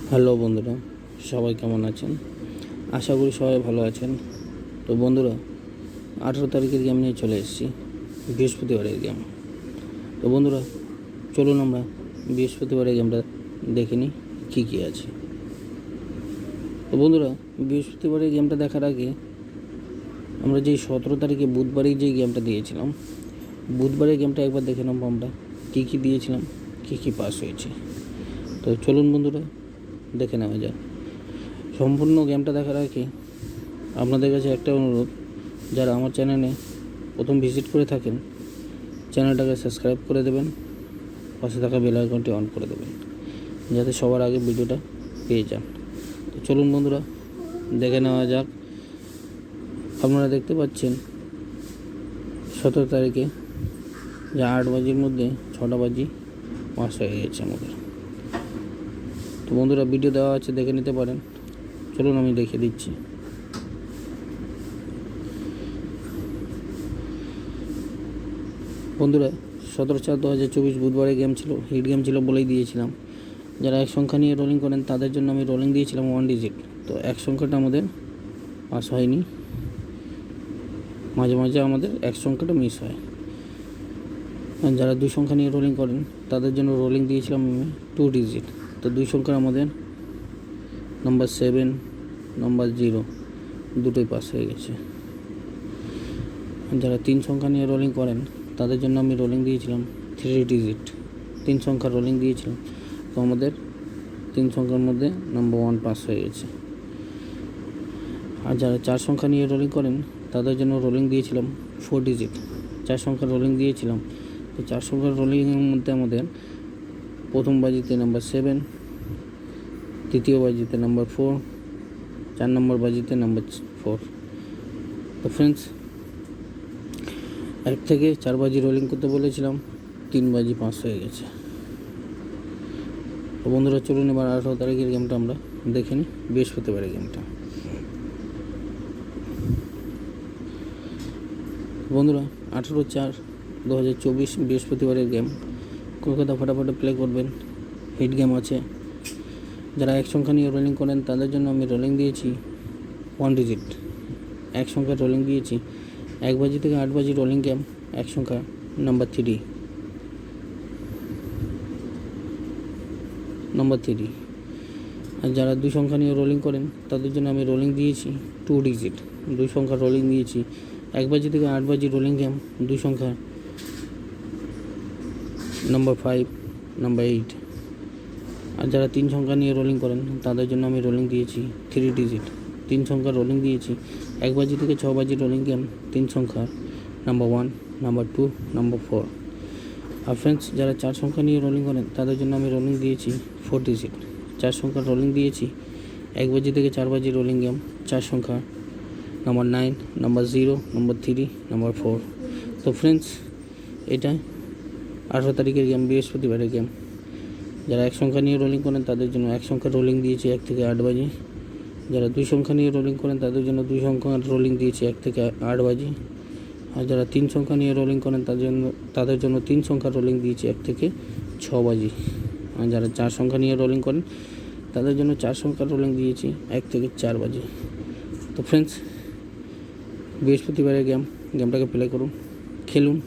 Hello বন্ধুরা, সবাই কেমন আছেন? আশা করি সবাই ভালো আছেন। তো বন্ধুরা, 18 তারিখের গেম নিয়ে চলে এসেছি, বৃহস্পতিবারের গেম। তো বন্ধুরা, চলুন আমরা বৃহস্পতিবারের গেমটা দেখে নিই কী কী আছে। তো বন্ধুরা, বৃহস্পতিবারের গেমটা দেখার আগে আমরা যেই 17 তারিখে বুধবারের যেই গেমটা দিয়েছিলাম, বুধবারের গেমটা একবার দেখে নেব আমরা কী কী দিয়েছিলাম, কী কী পাস হয়েছে। তো চলুন বন্ধুরা, দেখে নেওয়া যাক। সম্পূর্ণ গেমটা দেখার আগে আপনাদের কাছে একটা অনুরোধ, যারা আমার চ্যানেলে প্রথম ভিজিট করে থাকেন, চ্যানেলটাকে সাবস্ক্রাইব করে দেবেন, পাশে থাকা বেল আইকনটি অন করে দেবেন, যাতে সবার আগে ভিডিওটা পেয়ে যান। তো চলুন বন্ধুরা, দেখে নেওয়া যাক। আপনারা দেখতে পাচ্ছেন 17 তারিখে যে 8 বাজির মধ্যে 6টা বাজি পাস হয়ে গেছে আমাদের। তো বন্ধুরা, ভিডিও দেওয়া আছে, দেখে নিতে পারেন। চলুন আমি দেখিয়ে দিচ্ছি। বন্ধুরা, 17/4/2024 বুধবারে গেম ছিল, হিট গেম ছিল বলেই দিয়েছিলাম। যারা এক সংখ্যা নিয়ে রোলিং করেন তাদের জন্য আমি রোলিং দিয়েছিলাম 1 ডিজিট। তো এক সংখ্যাটা আমাদের পাস হয়নি, মাঝে মাঝে আমাদের এক সংখ্যাটা মিস হয়। আর যারা 2 সংখ্যা নিয়ে রোলিং করেন তাদের জন্য রোলিং দিয়েছিলাম আমি 2 ডিজিট। তো 2 সংখ্যা আমাদের নাম্বার 7, নাম্বার 0 দুটোই পাস হয়ে গেছে। যারা 3 সংখ্যা নিয়ে রোলিং করেন তাদের জন্য আমি রোলিং দিয়েছিলাম 3 ডিজিট, 3 সংখ্যা রোলিং দিয়েছিলাম। তো আমাদের 3 সংখ্যার মধ্যে নাম্বার 1 পাস হয়ে গেছে। আর যারা 4 সংখ্যা নিয়ে রোলিং করেন তাদের জন্য রোলিং দিয়েছিলাম 4 ডিজিট, 4 সংখ্যা রোলিং দিয়েছিলাম। তো 4 সংখ্যার রোলিংয়ের মধ্যে আমাদের প্রথম বাজিতে নাম্বার 7, দ্বিতীয় বাজিতে নাম্বার 4, 4 নম্বর বাজিতে নাম্বার 4। তো ফ্রেন্ডস, 1 থেকে 4 বাজি রোলিং করতে বলেছিলাম, 3 বাজি পাস হয়ে গেছে। তো বন্ধুরা, চলুন এবার 18 তারিখের গেমটা আমরা দেখে নিই, বৃহস্পতিবারের গেমটা। বন্ধুরা, 18/4/2024 বৃহস্পতিবারের গেম। কলকাতা ফটাফটে প্লে করবেন, হিট গেম আছে। যারা এক সংখ্যা নিয়ে রোলিং করেন তাদের জন্য আমি রোলিং দিয়েছি 1 ডিজিট, এক সংখ্যা রোলিং দিয়েছি। 1 বাজি থেকে 8 বাজি রোলিং গেম, এক সংখ্যা নাম্বার 3, নাম্বার 3। আর যারা 2 সংখ্যা নিয়ে রোলিং করেন তাদের জন্য আমি রোলিং দিয়েছি 2 ডিজিট, 2 সংখ্যা রোলিং দিয়েছি। 1 বাজি থেকে 8 বাজি রোলিং গেম, 2 সংখ্যা নাম্বার 5, নাম্বার 8। আর যারা 3 সংখ্যা নিয়ে রোলিং করেন তাদের জন্য আমি রোলিং দিয়েছি 3 ডিজিট, 3 সংখ্যা রোলিং দিয়েছি। 1 বাজি থেকে 6 বাজি রোলিং গেম, 3 সংখ্যা নাম্বার 1, নাম্বার 2, নাম্বার 4। আর ফ্রেন্ডস, যারা 4 সংখ্যা নিয়ে রোলিং করেন তাদের জন্য আমি রোলিং দিয়েছি 4 ডিজিট, 4 সংখ্যা রোলিং দিয়েছি। 1 বাজি থেকে 4 বাজি রোলিং গেম, 4 সংখ্যা নাম্বার 9, নাম্বার 0, নাম্বার 3, নাম্বার 4। তো ফ্রেন্ডস, এটা 18 তারিখের গেম, বৃহস্পতিবারের গেম। যারা 1 সংখ্যা নিয়ে রোলিং করেন তাদের জন্য 1 সংখ্যা রোলিং দিয়েছি 1 থেকে 8 বাজি। যারা 2 সংখ্যা নিয়ে রোলিং করেন তাদের জন্য 2 সংখ্যা রোলিং দিয়েছি 1 থেকে 8 বাজি। আর যারা 3 সংখ্যা নিয়ে রোলিং করেন তাদের জন্য 3 সংখ্যা রোলিং দিয়েছি 1 থেকে 6 বাজি। আর যারা 4 সংখ্যা নিয়ে রোলিং করেন তাদের জন্য 4 সংখ্যা রোলিং দিয়েছি 1 থেকে 4 বাজি। তো ফ্রেন্ডস, বৃহস্পতিবারের গেমটাকে প্লে করুন, খেলুন,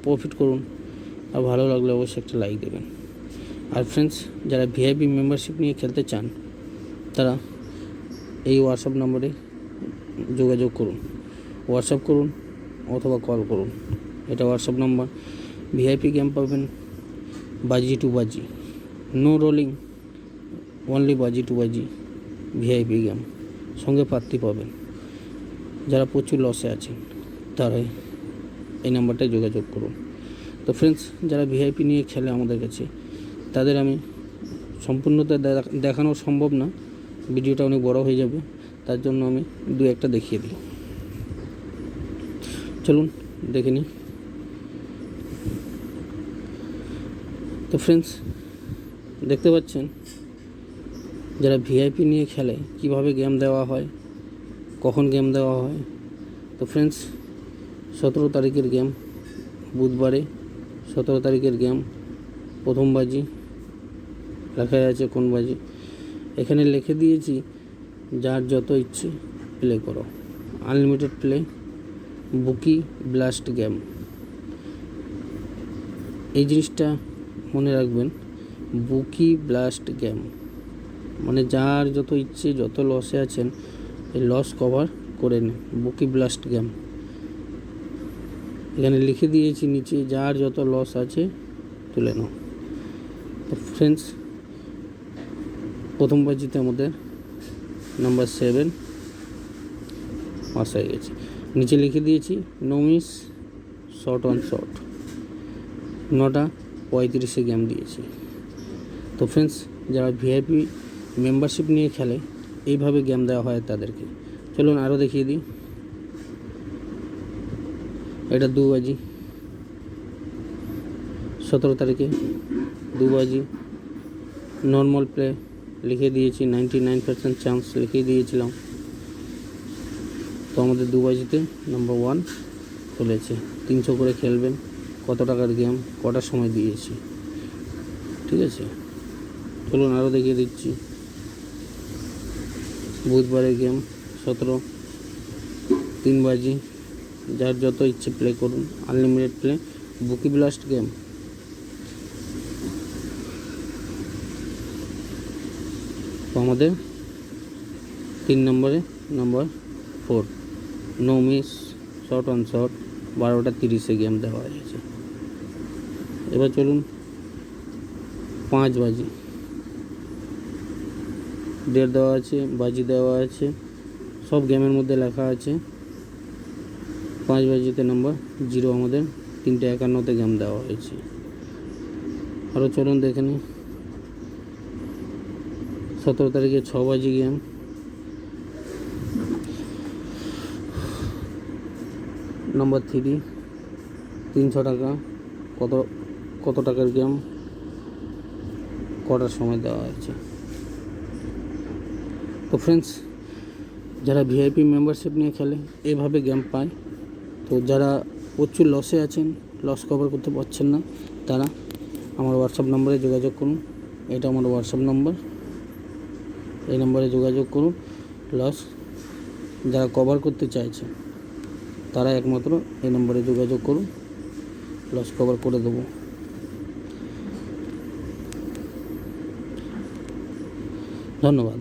প্রফিট করুন। আর ভালো লাগলে অবশ্যই একটা লাইক দেবেন। আর ফ্রেন্ডস, যারা ভিআইপি মেম্বারশিপ নিয়ে খেলতে চান তারা এই হোয়াটসঅ্যাপ নম্বরে যোগাযোগ করুন, হোয়াটসঅ্যাপ করুন অথবা কল করুন। এটা হোয়াটসঅ্যাপ নাম্বার। ভিআইপি গেম পাবেন বাজি টু বাজি, নো রোলিং, অনলি বাজি টু বাজি ভিআইপি গেম। সঙ্গে পাত্রী পাবেন। যারা প্রচুর লসে আছেন তারাই এই নাম্বারটায় যোগাযোগ করুন। তো ফ্রেন্ডস, যারা ভিআইপি নিয়ে খেলে আমাদের কাছে তাদের আমি সম্পূর্ণতা দেখানো সম্ভব না, ভিডিওটা অনেক বড় হয়ে যাবে, তার জন্য আমি 2-1টা দেখিয়ে দিই। চলুন দেখে নিই। তো ফ্রেন্ডস, দেখতে পাচ্ছেন যারা ভিআইপি নিয়ে খেলে কিভাবে গেম দেওয়া হয়, কখন গেম দেওয়া হয়। তো ফ্রেন্ডস, 17 তারিখের গেম, বুধবারে 17 তারিখের গেম। প্রথম বাজি লেখা আছে কোন বাজি, এখানে লিখে দিয়েছি যার যত ইচ্ছে প্লে করো, unlimited play, bookie blast game. এই জিনিসটা মনে রাখবেন, বুকি ব্লাস্ট গেম মানে যার যত ইচ্ছে, যত লসে আছেন এই লস কভার করে নিন, বুকি ব্লাস্ট গেম। এখানে লিখে দিয়েছি নিচে যার যত লস আছে তুলে নাও। তো ফ্রেন্ডস, প্রথম বাজিতে আমাদের নাম্বার 7 পাস হয়ে গেছে। নিচে লিখে দিয়েছি no miss, short on short, 9:35 game দিয়েছি। তো ফ্রেন্ডস, যারা ভিআইপি মেম্বারশিপ নিয়ে খেলে এইভাবে গেম দেওয়া হয় তাদেরকে। চলুন আরও দেখিয়ে দিই। এটা 2 বাজি, 17 তারিখে 2 বাজি, নর্মাল প্লে লিখে দিয়েছি, 99% চান্স লিখে দিয়েছিলাম। তো আমাদের 2 বাজিতে নাম্বার 1 চলেছে। 300 করে খেলবেন, কত টাকার গেম, কটার সময় দিয়েছি, ঠিক আছে। চলুন আরও দেখিয়ে দিচ্ছি। বুধবারের গেম 17, 3 বাজি, যার যত ইচ্ছে প্লে করুন, unlimited play, bookie blast game. তো আমাদের 3 নম্বরে number 4 no miss, short on short, 12:30 game দেওয়া হয়েছে। এবার চলুন 5 বাজি, ডেট দেওয়া আছে, বাজি দেওয়া আছে, সব গেমের মধ্যে লেখা আছে। 5 বাজিতে নাম্বার 0 আমাদের 3:51 গেম দেওয়া হয়েছে। আরও চলুন দেখে নিই। 17 তারিখে 6 বাজি গেম, নাম্বার 3 300 টাকা, কত টাকার গেম, কটার সময় দেওয়া হয়েছে। তো ফ্রেন্ডস, যারা ভিআইপি মেম্বারশিপ নিয়ে খেলে এভাবে গেম পায়। তো যারা প্রচুর লসে আছেন, লস কভার করতে পারছেন না, তারা আমার হোয়াটসঅ্যাপ নম্বরে যোগাযোগ করুন। এটা আমার হোয়াটসঅ্যাপ নম্বর, এই নম্বরে যোগাযোগ করুন। লস যারা কভার করতে চাইছে তারা একমাত্র এই নম্বরে যোগাযোগ করুন, লস কভার করে দেবো। ধন্যবাদ।